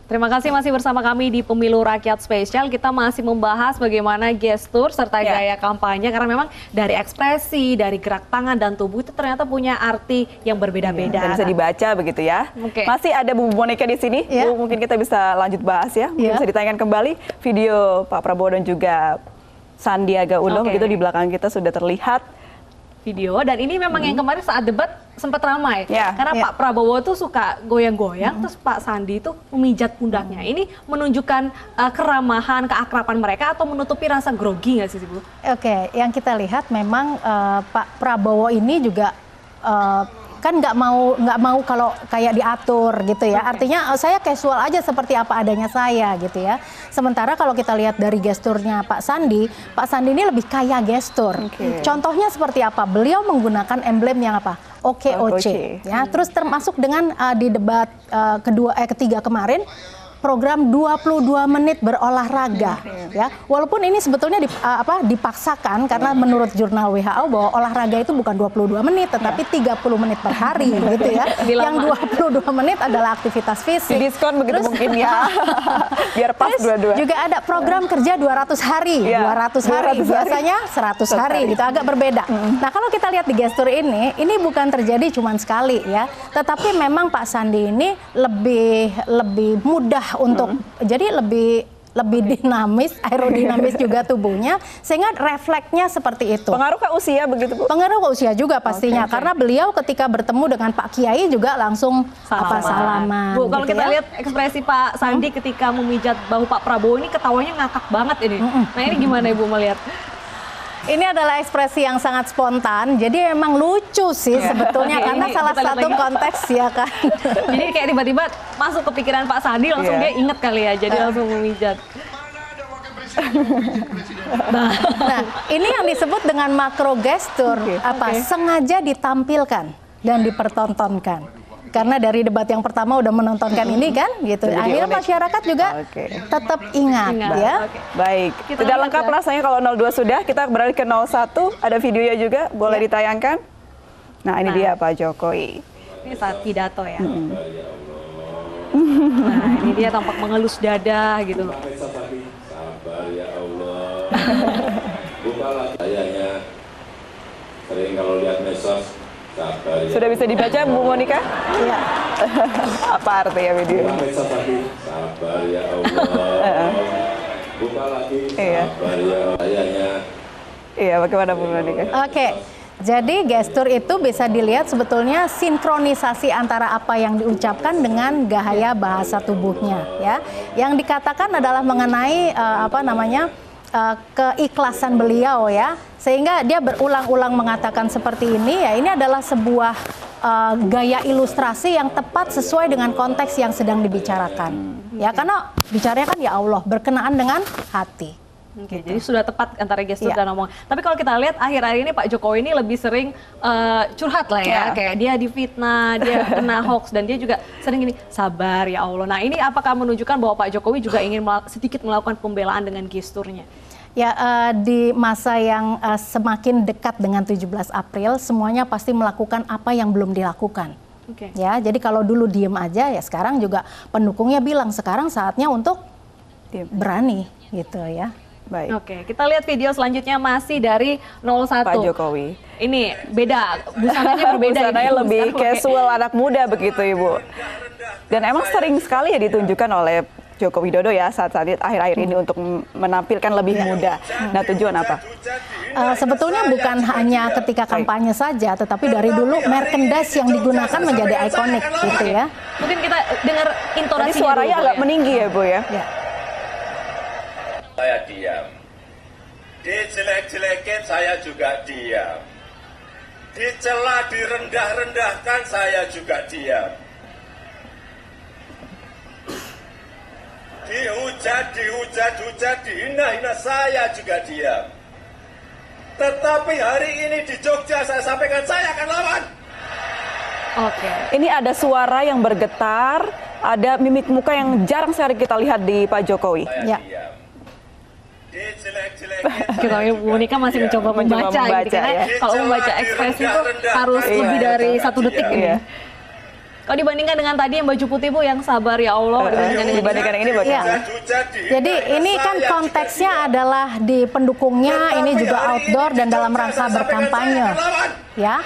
Terima kasih masih bersama kami di Pemilu Rakyat Spesial. Kita masih membahas bagaimana gestur serta gaya kampanye, karena memang dari ekspresi, dari gerak tangan dan tubuh itu ternyata punya arti yang berbeda-beda. Dan bisa dibaca begitu ya. Masih ada Bu Monika di sini. Bu, mungkin kita bisa lanjut bahas ya. Mungkin bisa ditayangkan kembali video Pak Prabowo dan juga Sandiaga Uno. Begitu di belakang kita sudah terlihat video, dan ini memang yang kemarin saat debat sempat ramai karena Pak Prabowo tuh suka goyang-goyang, terus Pak Sandi itu memijat pundaknya. Ini menunjukkan keramahan, keakraban mereka atau menutupi rasa grogi nggak sih, Bu? Oke, yang kita lihat memang Pak Prabowo ini juga kan nggak mau kalau kayak diatur gitu ya. Artinya saya casual aja seperti apa adanya saya gitu ya. Sementara kalau kita lihat dari gesturnya Pak Sandi ini lebih kaya gestur. Contohnya seperti apa? Beliau menggunakan emblem yang apa? OKOC. Ya. Terus termasuk dengan di debat ketiga kemarin, program 22 menit berolahraga ya. Walaupun ini sebetulnya dipaksakan karena menurut jurnal WHO bahwa olahraga itu bukan 22 menit tetapi 30 menit per hari gitu ya. Yang 22 menit adalah aktivitas fisik. Diskon begitu mungkin ya. Biar pas dua-dua. Juga ada program kerja 200 hari. 200 hari biasanya 100 hari gitu, agak berbeda. Nah, kalau kita lihat di gestur ini bukan terjadi cuma sekali ya. Tetapi memang Pak Sandi ini lebih mudah untuk jadi lebih dinamis, aerodinamis juga tubuhnya, sehingga refleksnya seperti itu. Pengaruh ke usia begitu, Bu? Pengaruh ke usia juga pastinya, karena beliau ketika bertemu dengan Pak Kiai juga langsung salaman. Bu, kalau gitu kita lihat ekspresi Pak Sandi ketika memijat bahu Pak Prabowo ini ketawanya ngakak banget ini. Nah, ini gimana Ibu melihat? Ini adalah ekspresi yang sangat spontan, jadi emang lucu sih sebetulnya karena salah satu konteks ya kan. Jadi kayak tiba-tiba masuk ke pikiran Pak Sandi, langsung dia inget kali ya, jadi langsung memijat. Nah, ini yang disebut dengan makro gestur, sengaja ditampilkan dan dipertontonkan. Karena dari debat yang pertama udah menontonkan ini kan, gitu. Akhirnya masyarakat juga tetap ingat ya. Baik, tidak lengkap rasanya kalau 02 sudah, kita beralih ke 01, ada videonya juga, boleh ditayangkan. Nah, ini dia Pak Jokowi. Ini saat pidato ya. Nah, ini dia tampak mengelus dada gitu. Sabar ya Allah. Bukalah sayanya. Sering kalau lihat medsos. Sudah bisa dibaca Bu Monika? Iya. Apa artinya video? Sabar ya Allah. Buka lagi. Sabar ya ayahnya. Iya, bagaimana Bu Monika? Oke. Jadi gestur itu bisa dilihat sebetulnya sinkronisasi antara apa yang diucapkan dengan gaya bahasa tubuhnya ya. Yang dikatakan adalah mengenai keikhlasan beliau ya, sehingga dia berulang-ulang mengatakan seperti ini ya. Ini adalah sebuah gaya ilustrasi yang tepat sesuai dengan konteks yang sedang dibicarakan ya, karena bicaranya kan ya Allah, berkenaan dengan hati. Jadi sudah tepat antara gestur dan omong. Tapi kalau kita lihat akhir-akhir ini Pak Jokowi ini lebih sering curhat lah ya, kayak dia difitnah, dia kena hoax, dan dia juga sering gini, sabar ya Allah. Nah, ini apakah menunjukkan bahwa Pak Jokowi juga ingin sedikit melakukan pembelaan dengan gesturnya? Ya, di masa yang semakin dekat dengan 17 April, semuanya pasti melakukan apa yang belum dilakukan. Ya, jadi kalau dulu diem aja ya, sekarang juga pendukungnya bilang sekarang saatnya untuk berani gitu ya. Baik. Oke, kita lihat video selanjutnya masih dari 01. Pak Jokowi. Ini beda, busananya berbeda. Busananya lebih casual, anak muda begitu Ibu. Dan emang sering sekali ya ditunjukkan oleh Joko Widodo ya saat-saat akhir-akhir ini untuk menampilkan lebih muda. Nah, tujuan apa? Sebetulnya bukan hanya ketika kampanye saja, tetapi dari dulu merchandise yang digunakan menjadi ikonik gitu ya. Mungkin kita dengar intonasinya. Tadi suaranya agak meninggi ya Bu ya. Saya diam. Dijelek-jelekin saya juga diam. Dicela, direndah-rendahkan saya juga diam. Dihujat, dihina-hina saya juga diam. Tetapi hari ini di Jogja saya sampaikan saya akan lawan. Ini ada suara yang bergetar, ada mimik muka yang jarang sekali kita lihat di Pak Jokowi. Kita Monika masih mencoba membaca gitu, karena kalau membaca ekspresi itu harus lebih dari 1 detik ini. Kalau dibandingkan dengan tadi yang baju putih Bu, yang sabar ya Allah, dibandingkan yang ini bagaimana? Jadi ini kan konteksnya adalah di pendukungnya, ini juga outdoor dan dalam rangka berkampanye, ya.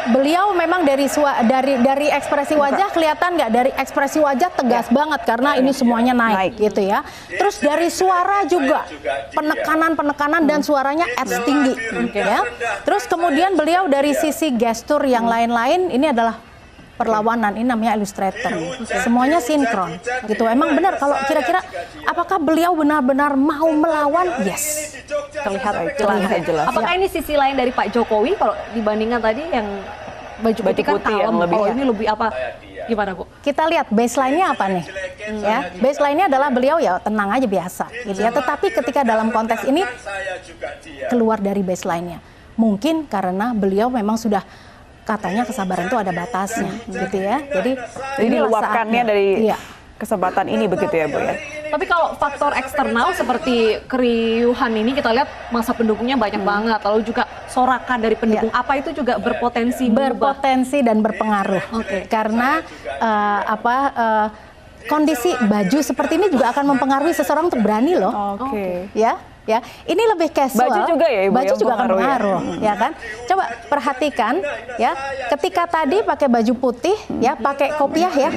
Beliau memang dari ekspresi wajah kelihatan nggak, dari ekspresi wajah tegas banget karena ini semuanya naik gitu ya. Terus dari suara juga penekanan dan suaranya edge tinggi, ya. Terus kemudian beliau dari sisi gestur yang lain-lain ini adalah perlawanan, ini namanya illustrator. Semuanya sinkron gitu. Emang benar kalau kira-kira apakah beliau benar-benar mau melawan? Yes. Terlihat jelas. Apakah ini sisi lain dari Pak Jokowi kalau dibandingkan tadi yang baju putih kan kalem, ini lebih apa? Gimana Bu? Kita lihat baseline-nya apa nih? Ya, baseline-nya adalah beliau ya tenang aja biasa gitu ya. Tetapi ketika dalam konteks ini keluar dari baseline-nya. Mungkin karena beliau memang sudah katanya kesabaran itu ada batasnya gitu ya. Jadi luapkannya dari kesempatan ini begitu ya Bu ya. Tapi kalau faktor eksternal seperti keriuhan ini kita lihat masa pendukungnya banyak banget, lalu juga sorakan dari pendukung apa itu juga berpotensi dan berpengaruh. Karena kondisi baju seperti ini juga akan mempengaruhi seseorang untuk berani loh. Ya, ini lebih casual. Baju juga ya Ibu, baju juga akan pengaruh, ya kan? Coba perhatikan, ya. Ketika tadi pakai baju putih, ya, pakai kopiah ya,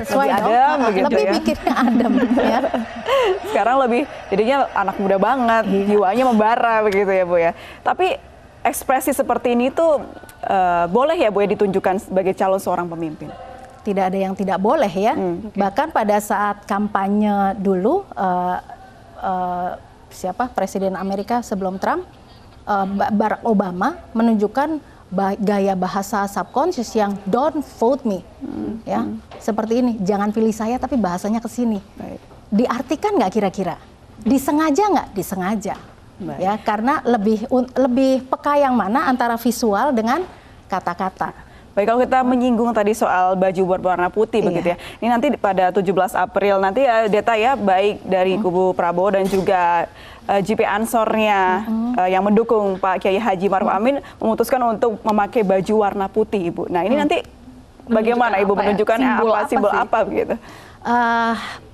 sesuai dong. Lebih bikinnya adem, ya. Sekarang lebih, jadinya anak muda banget, jiwanya membara begitu ya Bu ya. Tapi ekspresi seperti ini tuh boleh ya Bu ya ditunjukkan sebagai calon seorang pemimpin? Tidak ada yang tidak boleh ya. Bahkan pada saat kampanye dulu. Presiden Amerika sebelum Trump, Barack Obama menunjukkan gaya bahasa subconscious yang don't vote me, ya seperti ini, jangan pilih saya tapi bahasanya ke sini. Diartikan nggak kira-kira? Disengaja nggak? Disengaja, ya karena lebih peka yang mana antara visual dengan kata-kata. Baik, kalau kita menyinggung tadi soal baju berwarna putih begitu ya. Ini nanti pada 17 April nanti data ya baik dari kubu Prabowo dan juga GP Ansornya yang mendukung Pak Kiai Haji Maruf Amin memutuskan untuk memakai baju warna putih Ibu. Nah ini nanti bagaimana Ibu menunjukkannya simbol apa begitu?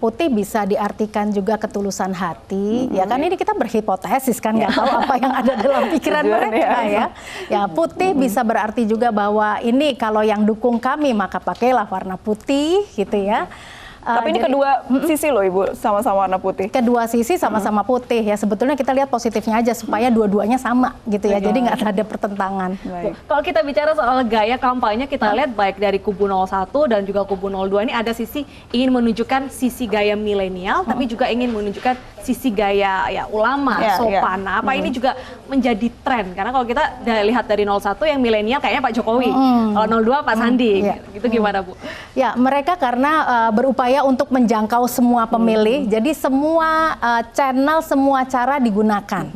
Putih bisa diartikan juga ketulusan hati, ya kan ini kita berhipotesis kan nggak tahu apa yang ada dalam pikiran mereka ya. Ya putih bisa berarti juga bahwa ini kalau yang dukung kami maka pakailah warna putih gitu ya. Tapi ini kedua sisi loh Ibu, sama-sama warna putih. Kedua sisi sama-sama putih ya, sebetulnya kita lihat positifnya aja supaya dua-duanya sama gitu ya, jadi nggak ada pertentangan. Kalau kita bicara soal gaya kampanye, kita lihat baik dari kubu 01 dan juga kubu 02 ini ada sisi ingin menunjukkan sisi gaya milenial, tapi juga ingin menunjukkan sisi gaya ya ulama, sopan. Nah, apa ini juga menjadi tren, karena kalau kita lihat dari 01 yang milenial kayaknya Pak Jokowi, kalau 02 Pak Sandi, gitu gimana Bu? Ya mereka karena berupaya untuk menjangkau semua pemilih, jadi semua channel, semua cara digunakan.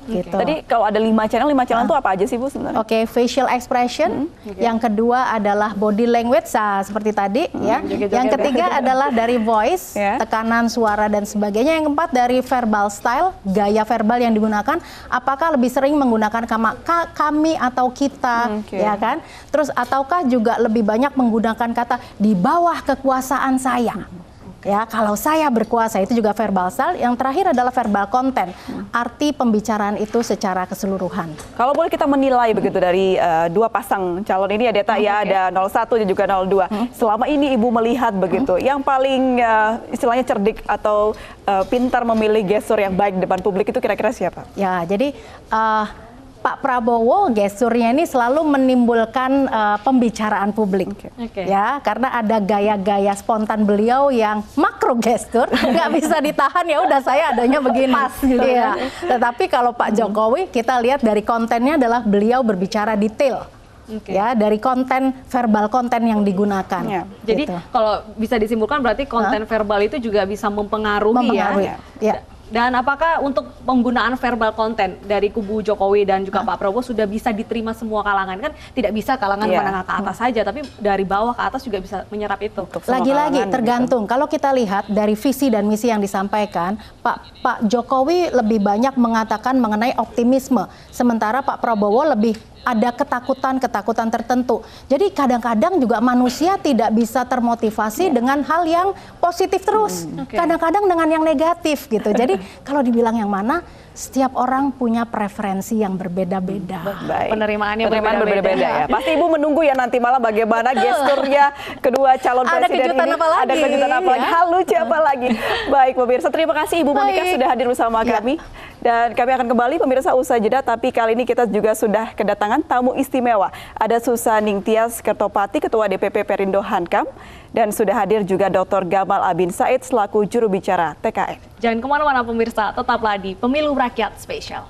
Gitu. Tadi kalau ada 5 channel itu apa aja sih Bu sebenarnya? Facial expression. Yang kedua adalah body language, seperti tadi ya. Yang ketiga adalah dari voice, tekanan suara dan sebagainya. Yang keempat dari verbal style, gaya verbal yang digunakan. Apakah lebih sering menggunakan kami atau kita, ya kan? Terus ataukah juga lebih banyak menggunakan kata di bawah kekuasaan saya. Ya, kalau saya berkuasa, itu juga verbal style. Yang terakhir adalah verbal content, arti pembicaraan itu secara keseluruhan. Kalau boleh kita menilai begitu dari dua pasang calon ini ada ada 01 dan juga 02. Selama ini Ibu melihat begitu, yang paling istilahnya cerdik atau pintar memilih gestur yang baik depan publik itu kira-kira siapa? Ya, jadi Pak Prabowo gesturnya ini selalu menimbulkan pembicaraan publik, ya karena ada gaya-gaya spontan beliau yang makro gestur nggak bisa ditahan, ya udah saya adanya begini. Gitu ya. Tetapi kalau Pak Jokowi kita lihat dari kontennya adalah beliau berbicara detail. Ya dari konten verbal konten yang digunakan. Jadi kalau bisa disimpulkan berarti konten verbal itu juga bisa mempengaruhi. Ya. Dan apakah untuk penggunaan verbal konten dari kubu Jokowi dan juga Pak Prabowo sudah bisa diterima semua kalangan? Kan tidak bisa kalangan menengah ke atas saja, tapi dari bawah ke atas juga bisa menyerap itu. Lagi-lagi tergantung. Kalau kita lihat dari visi dan misi yang disampaikan, Pak Jokowi lebih banyak mengatakan mengenai optimisme, sementara Pak Prabowo lebih ada ketakutan tertentu. Jadi kadang-kadang juga manusia tidak bisa termotivasi dengan hal yang positif terus. Kadang-kadang dengan yang negatif gitu. Jadi kalau dibilang yang mana, setiap orang punya preferensi yang berbeda-beda. Penerimaannya berbeda-beda ya. Pasti Ibu menunggu ya nanti malam bagaimana gesturnya kedua calon presiden ini. Ada kejutan apa lagi? Hal lucu apa lagi? Baik pemirsa, terima kasih Ibu Monika sudah hadir bersama kami. Dan kami akan kembali pemirsa usai jeda, tapi kali ini kita juga sudah kedatangan tamu istimewa. Ada Susaning Tias Kertopati, Ketua DPP Perindo Hankam, dan sudah hadir juga Dr. Gamal Abin Said selaku juru bicara TKN. Jangan kemana-mana pemirsa, tetaplah di Pemilu Rakyat Spesial.